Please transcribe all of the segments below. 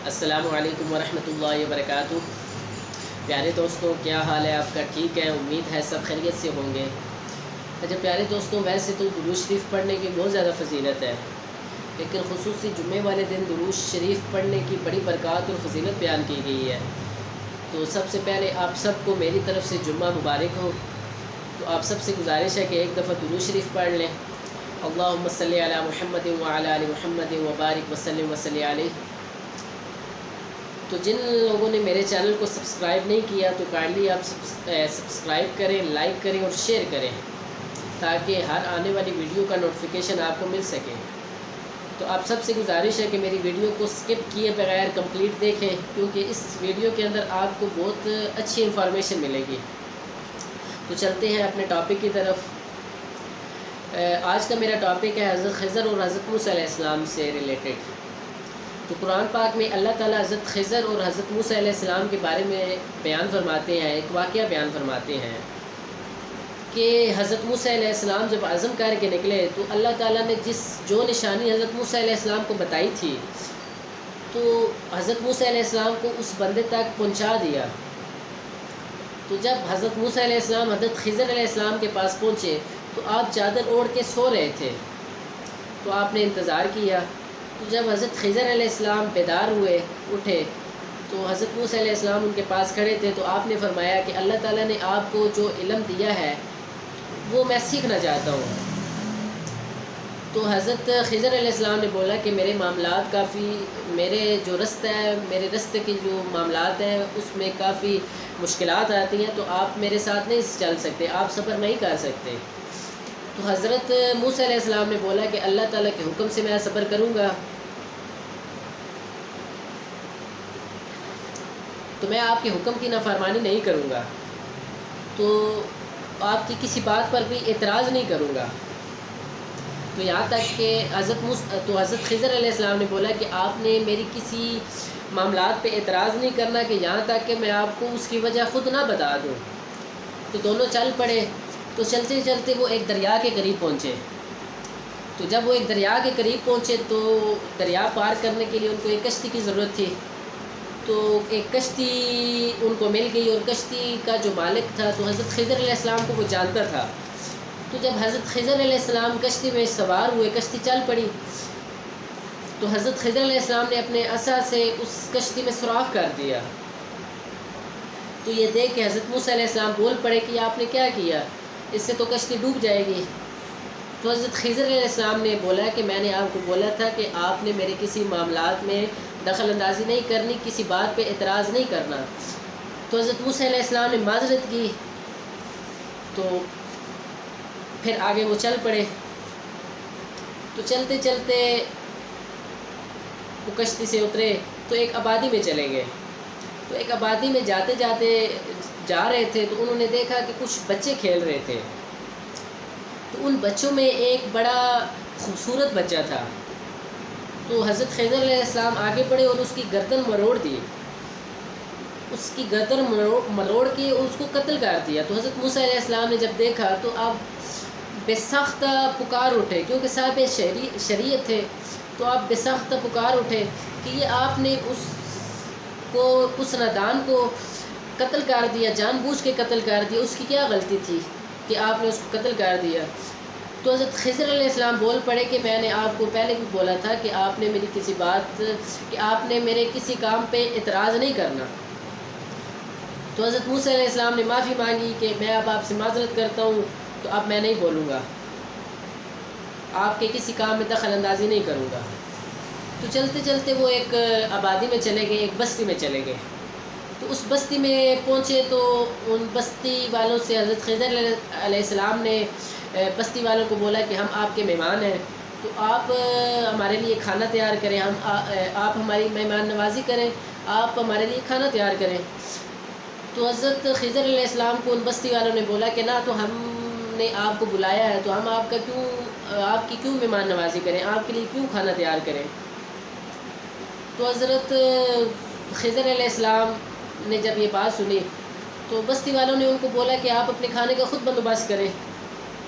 السلام علیکم ورحمۃ اللہ وبرکاتہ۔ پیارے دوستوں، کیا حال ہے آپ کا؟ ٹھیک ہے، امید ہے سب خیریت سے ہوں گے۔ اچھا پیارے دوستوں، ویسے تو درود شریف پڑھنے کی بہت زیادہ فضیلت ہے، لیکن خصوصی جمعے والے دن درود شریف پڑھنے کی بڑی برکات اور فضیلت بیان کی گئی ہے۔ تو سب سے پہلے آپ سب کو میری طرف سے جمعہ مبارک ہو۔ تو آپ سب سے گزارش ہے کہ ایک دفعہ درود شریف پڑھ لیں۔ اللہم صلی علی محمد وعلی آل محمد وبارک وسلم وصلی علیہ۔ تو جن لوگوں نے میرے چینل کو سبسکرائب نہیں کیا تو کائنڈلی آپ سبسکرائب کریں، لائک کریں اور شیئر کریں، تاکہ ہر آنے والی ویڈیو کا نوٹیفیکیشن آپ کو مل سکے۔ تو آپ سب سے گزارش ہے کہ میری ویڈیو کو سکپ کیے بغیر کمپلیٹ دیکھیں، کیونکہ اس ویڈیو کے اندر آپ کو بہت اچھی انفارمیشن ملے گی۔ تو چلتے ہیں اپنے ٹاپک کی طرف۔ آج کا میرا ٹاپک ہے حضرت خضر اور حضرت موسیٰ علیہ السلام سے ریلیٹڈ۔ تو قرآن پاک میں اللہ تعالیٰ حضرت خضر اور حضرت موسیٰ علیہ السلام کے بارے میں بیان فرماتے ہیں، ایک واقعہ بیان فرماتے ہیں کہ حضرت موسیٰ علیہ السلام جب عزم کر کے نکلے تو اللہ تعالیٰ نے جو نشانی حضرت موسیٰ علیہ السلام کو بتائی تھی تو حضرت موسیٰ علیہ السلام کو اس بندے تک پہنچا دیا۔ تو جب حضرت موسیٰ علیہ السلام حضرت خضر علیہ السلام کے پاس پہنچے تو آپ چادر اوڑھ کے سو رہے تھے، تو آپ نے انتظار کیا۔ تو جب حضرت خضر علیہ السلام بیدار ہوئے، اٹھے، تو حضرت موسیٰ علیہ السلام ان کے پاس کھڑے تھے۔ تو آپ نے فرمایا کہ اللہ تعالیٰ نے آپ کو جو علم دیا ہے وہ میں سیکھنا چاہتا ہوں۔ تو حضرت خضر علیہ السلام نے بولا کہ میرے معاملات کافی، میرے جو رستہ ہے، میرے رستے کے جو معاملات ہیں اس میں کافی مشکلات آتی ہیں، تو آپ میرے ساتھ نہیں چل سکتے، آپ سفر نہیں کر سکتے۔ تو حضرت موسیٰ علیہ السلام نے بولا کہ اللہ تعالیٰ کے حکم سے میں سفر کروں گا، تو میں آپ کے حکم کی نافرمانی نہیں کروں گا، تو آپ کی کسی بات پر بھی اعتراض نہیں کروں گا۔ تو یہاں تک کہ حضرت خضر علیہ السلام نے بولا کہ آپ نے میری کسی معاملات پہ اعتراض نہیں کرنا، کہ یہاں تک کہ میں آپ کو اس کی وجہ خود نہ بتا دوں۔ تو دونوں چل پڑے۔ تو چلتے چلتے وہ ایک دریا کے قریب پہنچے۔ تو جب وہ ایک دریا کے قریب پہنچے تو دریا پار کرنے کے لیے ان کو ایک کشتی کی ضرورت تھی۔ تو ایک کشتی ان کو مل گئی، اور کشتی کا جو مالک تھا تو حضرت خضر علیہ السلام کو وہ جانتا تھا۔ تو جب حضرت خضر علیہ السلام کشتی میں سوار ہوئے، کشتی چل پڑی، تو حضرت خضر علیہ السلام نے اپنے عصا سے اس کشتی میں سوراخ کر دیا۔ تو یہ دیکھ کہ حضرت موسیٰ علیہ السلام بول پڑے کہ آپ نے کیا کیا، اس سے تو کشتی ڈوب جائے گی۔ تو حضرت خضر علیہ السلام نے بولا کہ میں نے آپ کو بولا تھا کہ آپ نے میرے کسی معاملات میں دخل اندازی نہیں کرنی، کسی بات پہ اعتراض نہیں کرنا۔ تو حضرت موسیٰ علیہ السلام نے معذرت کی، تو پھر آگے وہ چل پڑے۔ تو چلتے چلتے وہ کشتی سے اترے تو ایک آبادی میں چلے گئے۔ تو ایک آبادی میں جاتے جاتے جا رہے تھے تو انہوں نے دیکھا کہ کچھ بچے کھیل رہے تھے۔ تو ان بچوں میں ایک بڑا خوبصورت بچہ تھا۔ تو حضرت خضر علیہ السلام آگے بڑھے اور اس کی گردن مروڑ دی، اس کی گردن مروڑ کے اس کو قتل کر دیا۔ تو حضرت موسیٰ علیہ السلام نے جب دیکھا تو آپ بے ساختہ پکار اٹھے، کیونکہ صاحب شریعت تھے، تو آپ بے ساختہ پکار اٹھے کہ یہ آپ نے اس نادان کو قتل کر دیا، جان بوجھ کے قتل کر دیا، اس کی کیا غلطی تھی کہ آپ نے اس کو قتل کر دیا۔ تو حضرت خضر علیہ السلام بول پڑے کہ میں نے آپ کو پہلے بھی بولا تھا کہ آپ نے میری کسی بات، کہ آپ نے میرے کسی کام پہ اعتراض نہیں کرنا۔ تو حضرت موسیٰ علیہ السلام نے معافی مانگی کہ میں اب آپ سے معذرت کرتا ہوں، تو اب میں نہیں بولوں گا، آپ کے کسی کام میں دخل اندازی نہیں کروں گا۔ تو چلتے چلتے وہ ایک آبادی میں چلے گئے، ایک بستی میں چلے گئے۔ تو اس بستی میں پہنچے تو ان بستی والوں سے حضرت خضر علیہ السلام نے بستی والوں کو بولا کہ ہم آپ کے مہمان ہیں، تو آپ ہمارے لیے کھانا تیار کریں، آپ ہماری مہمان نوازی کریں، آپ ہمارے لیے کھانا تیار کریں۔ تو حضرت خضر علیہ السلام کو ان بستی والوں نے بولا کہ نہ، تو ہم نے آپ کو بلایا ہے تو ہم آپ کی کیوں مہمان نوازی کریں، آپ کے لیے کیوں کھانا تیار کریں۔ تو حضرت خضر علیہ السلام نے جب یہ بات سنی تو بستی والوں نے ان کو بولا کہ آپ اپنے کھانے کا خود بندوبست کریں۔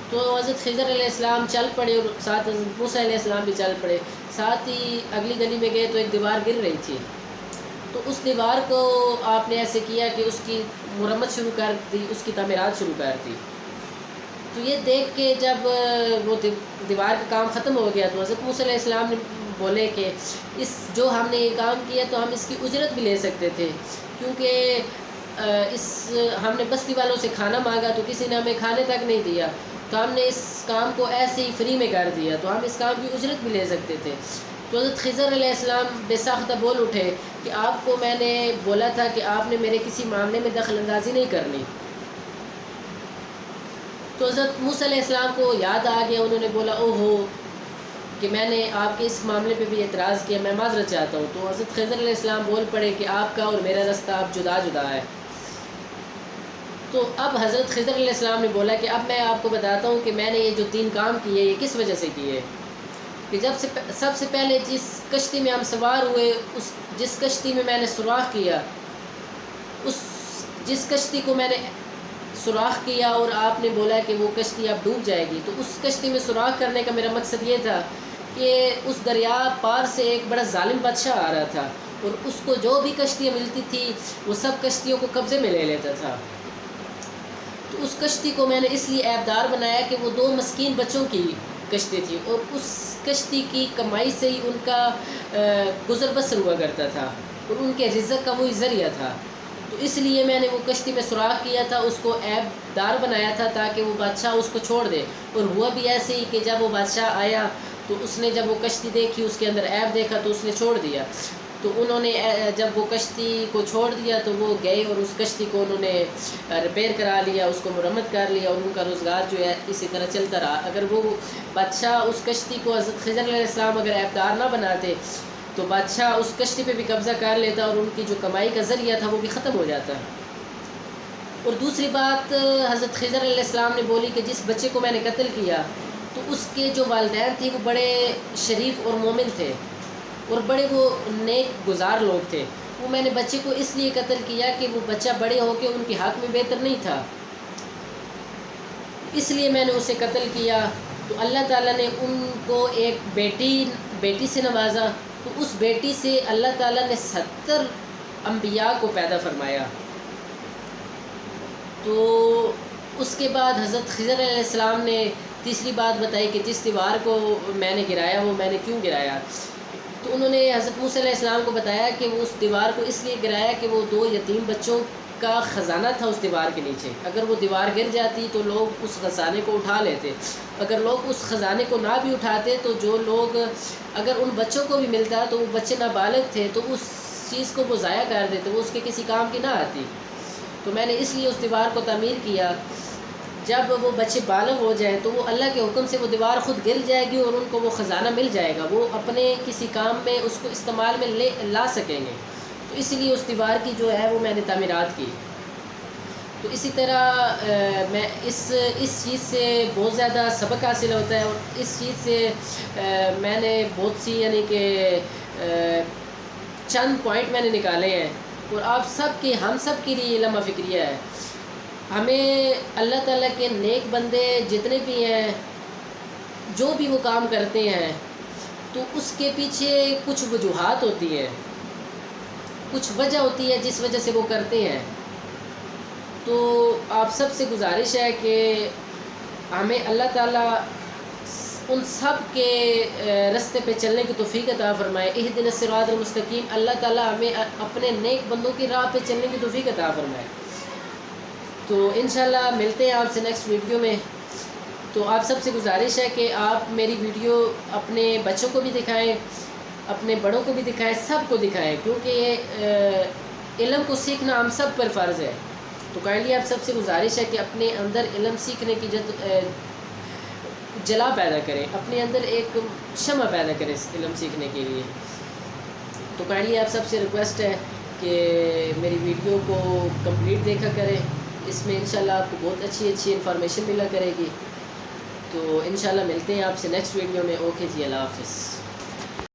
تو حضرت خضر علیہ السلام چل پڑے اور ساتھ حضرت موسیٰ علیہ السلام بھی چل پڑے۔ ساتھ ہی اگلی گلی میں گئے تو ایک دیوار گر رہی تھی۔ تو اس دیوار کو آپ نے ایسے کیا کہ اس کی مرمت شروع کر دی، اس کی تعمیرات شروع کر دی۔ تو یہ دیکھ کے جب وہ دیوار کا کام ختم ہو گیا تو حضرت موسیٰ علیہ السلام نے بولے کہ جو ہم نے یہ کام کیا تو ہم اس کی اجرت بھی لے سکتے تھے، کیونکہ ہم نے بستی والوں سے کھانا مانگا تو کسی نے ہمیں کھانے تک نہیں دیا، تو ہم نے اس کام کو ایسے ہی فری میں کر دیا، تو ہم اس کام کی اجرت بھی لے سکتے تھے۔ تو حضرت خضر علیہ السلام بے ساختہ بول اٹھے کہ آپ کو میں نے بولا تھا کہ آپ نے میرے کسی معاملے میں دخل اندازی نہیں کرنی۔ تو حضرت موسیٰ علیہ السلام کو یاد آ گیا، انہوں نے بولا او ہو کہ میں نے آپ کے اس معاملے پہ بھی اعتراض کیا، میں معذرت چاہتا ہوں۔ تو حضرت خضر علیہ السلام بول پڑے کہ آپ کا اور میرا رستہ اب جدا جدا ہے۔ تو اب حضرت خضر علیہ السلام نے بولا کہ اب میں آپ کو بتاتا ہوں کہ میں نے یہ جو 3 کام کیے یہ کس وجہ سے کیے، کہ سب سے پہلے جس کشتی میں ہم سوار ہوئے، جس کشتی میں نے سوراخ کیا، جس کشتی کو میں نے سوراخ کیا اور آپ نے بولا کہ وہ کشتی اب ڈوب جائے گی، تو اس کشتی میں سوراخ کرنے کا میرا مقصد یہ تھا کہ اس دریا پار سے ایک بڑا ظالم بادشاہ آ رہا تھا اور اس کو جو بھی کشتیاں ملتی تھی وہ سب کشتیوں کو قبضے میں لے لیتا تھا۔ تو اس کشتی کو میں نے اس لیے عیبدار بنایا کہ وہ 2 مسکین بچوں کی کشتی تھی اور اس کشتی کی کمائی سے ہی ان کا گزر بسر ہوا کرتا تھا اور ان کے رزق کا وہی ذریعہ تھا۔ تو اس لیے میں نے وہ کشتی میں سوراخ کیا تھا، اس کو عیب دار بنایا تھا تاکہ وہ بادشاہ اس کو چھوڑ دے، اور ہوا بھی ایسے ہی کہ جب وہ بادشاہ آیا تو اس نے جب وہ کشتی دیکھی، اس کے اندر عیب دیکھا تو اس نے چھوڑ دیا۔ تو انہوں نے جب وہ کشتی کو چھوڑ دیا تو وہ گئے اور اس کشتی کو انہوں نے ریپیئر کرا لیا، اس کو مرمت کر لیا، اور ان کا روزگار جو ہے اسی طرح چلتا رہا۔ اگر وہ بادشاہ اس کشتی کو حضرت خضر علیہ السلام اگر عیبدار نہ بناتے تو بادشاہ اس کشتی پہ بھی قبضہ کر لیتا اور ان کی جو کمائی کا ذریعہ تھا وہ بھی ختم ہو جاتا۔ اور دوسری بات حضرت خضر علیہ السلام نے بولی کہ جس بچے کو میں نے قتل کیا تو اس کے جو والدین تھے وہ بڑے شریف اور مومن تھے اور بڑے وہ نیک گزار لوگ تھے، وہ میں نے بچے کو اس لیے قتل کیا کہ وہ بچہ بڑے ہو کے ان کے حق میں بہتر نہیں تھا، اس لیے میں نے اسے قتل کیا۔ تو اللہ تعالیٰ نے ان کو ایک بیٹی سے نوازا، تو اس بیٹی سے اللہ تعالیٰ نے 70 انبیاء کو پیدا فرمایا۔ تو اس کے بعد حضرت خضر علیہ السلام نے تیسری بات بتائی کہ جس دیوار کو میں نے گرایا وہ میں نے کیوں گرایا۔ تو انہوں نے حضرت موسیٰ علیہ السلام کو بتایا کہ وہ اس دیوار کو اس لیے گرایا کہ وہ 2 یتیم بچوں کا خزانہ تھا اس دیوار کے نیچے، اگر وہ دیوار گر جاتی تو لوگ اس خزانے کو اٹھا لیتے، اگر لوگ اس خزانے کو نہ بھی اٹھاتے تو جو لوگ اگر ان بچوں کو بھی ملتا تو وہ بچے نابالغ تھے تو اس چیز کو وہ ضائع کر دیتے، وہ اس کے کسی کام کی نہ آتی۔ تو میں نے اس لیے اس دیوار کو تعمیر کیا، جب وہ بچے بالغ ہو جائیں تو وہ اللہ کے حکم سے وہ دیوار خود گر جائے گی اور ان کو وہ خزانہ مل جائے گا، وہ اپنے کسی کام میں اس کو استعمال میں لا سکیں گے۔ تو اسی لیے اس دیوار کی جو ہے وہ میں نے تعمیرات کی۔ تو اسی طرح میں اس چیز سے بہت زیادہ سبق حاصل ہوتا ہے، اور اس چیز سے میں نے بہت سی یعنی کہ چند پوائنٹ میں نے نکالے ہیں، اور آپ سب کے ہم سب کے لیے لمحہ فکریہ ہے۔ ہمیں اللہ تعالیٰ کے نیک بندے جتنے بھی ہیں جو بھی وہ کام کرتے ہیں تو اس کے پیچھے کچھ وجوہات ہوتی ہیں، کچھ وجہ ہوتی ہے جس وجہ سے وہ کرتے ہیں۔ تو آپ سب سے گزارش ہے کہ ہمیں اللہ تعالیٰ ان سب کے رستے پہ چلنے کی توفیق عطا فرمائے۔ اہدنا الصراط المستقیم، اللہ تعالیٰ ہمیں اپنے نیک بندوں کی راہ پہ چلنے کی توفیق عطا فرمائے۔ تو انشاءاللہ ملتے ہیں آپ سے نیکسٹ ویڈیو میں۔ تو آپ سب سے گزارش ہے کہ آپ میری ویڈیو اپنے بچوں کو بھی دکھائیں، اپنے بڑوں کو بھی دکھائیں، سب کو دکھائیں، کیونکہ علم کو سیکھنا ہم سب پر فرض ہے۔ تو کائنڈلی آپ سب سے گزارش ہے کہ اپنے اندر علم سیکھنے کی جلا پیدا کریں، اپنے اندر ایک شمع پیدا کریں علم سیکھنے کے لیے۔ تو کائنڈلی آپ سب سے ریکویسٹ ہے کہ میری ویڈیو کو کمپلیٹ دیکھا کریں، اس میں انشاءاللہ آپ کو بہت اچھی انفارمیشن ملا کرے گی۔ تو انشاءاللہ ملتے ہیں آپ سے نیکسٹ ویڈیو میں۔ اوکے جی، اللہ حافظ۔